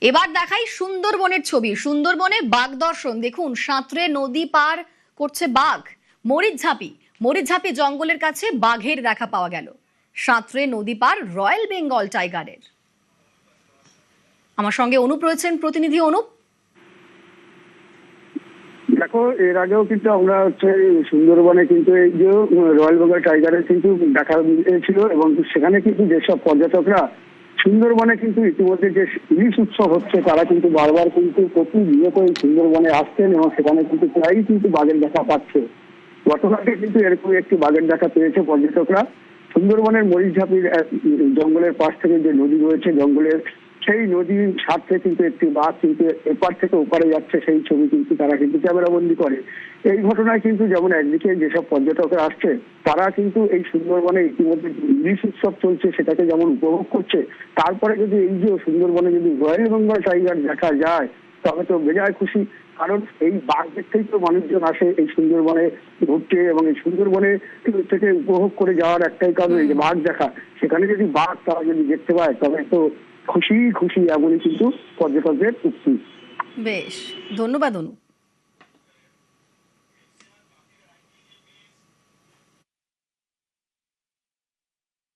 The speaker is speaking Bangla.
এবার দেখাই সুন্দরবনের ছবি। সুন্দরবনে বাঘ দর্শন দেখুন, সাঁতরে নদী পার করছে বাঘ। মরিচঝাপি জঙ্গলের কাছে বাঘের দেখা পাওয়া গেল। সাঁতরে নদী পার রয়্যাল বেঙ্গল টাইগারের। আমার সঙ্গে অনুপ রয়েছেন, প্রতিনিধি অনুপ। দেখো, এর আগেও কিন্তু আমরা সুন্দরবনে কিন্তু এই যে রয়্যাল বেঙ্গল টাইগারের কিন্তু দেখা ছিল, এবং সেখানে কিন্তু যেসব পর্যটকরা সুন্দরবনে কিন্তু ইতিমধ্যে যে ইলিশ উৎসব হচ্ছে, তারা কিন্তু বারবার কিন্তু প্রতিনিয়ত এই সুন্দরবনে আসছেন এবং সেখানে কিন্তু প্রায়ই কিন্তু বাঘের দেখা পাচ্ছে। গতকালকে কিন্তু এরকম একটি বাঘের দেখা পেয়েছে পর্যটকরা। সুন্দরবনের মরিচঝাপির জঙ্গলের পাশ থেকে যে নদী রয়েছে জঙ্গলের, সেই নদীর সাথে কিন্তু একটি বাঘ কিন্তু এপার থেকে ওপারে যাচ্ছে, সেই ছবি কিন্তু তারা কিন্তু ক্যামেরাবন্দি করে। এই ঘটনায় কিন্তু যেমন একদিকে যেসব পর্যটকরা আসছে, তারা কিন্তু এই সুন্দরবনে ইতিমধ্যে ইলিশ উৎসব চলছে সেটাকে যেমন উপভোগ করছে, তারপরে যদি এই যে সুন্দরবনে যদি রয়্যাল বেঙ্গল টাইগার দেখা যায় তবে তো বেজায় খুশি। কারণ এই বাঘ দেখতেই তো মানুষজন আসে এই সুন্দরবনে ঘুরতে, এবং এই সুন্দরবনে থেকে উপভোগ করে যাওয়ার একটাই কারণ এই যে বাঘ দেখা। সেখানে যদি বাঘ তারা যদি দেখতে পায় তবে তো খুশি খুশি, এমনই কিন্তু পর্যটকদের উক্তি। বেশ, ধন্যবাদ অনুপ।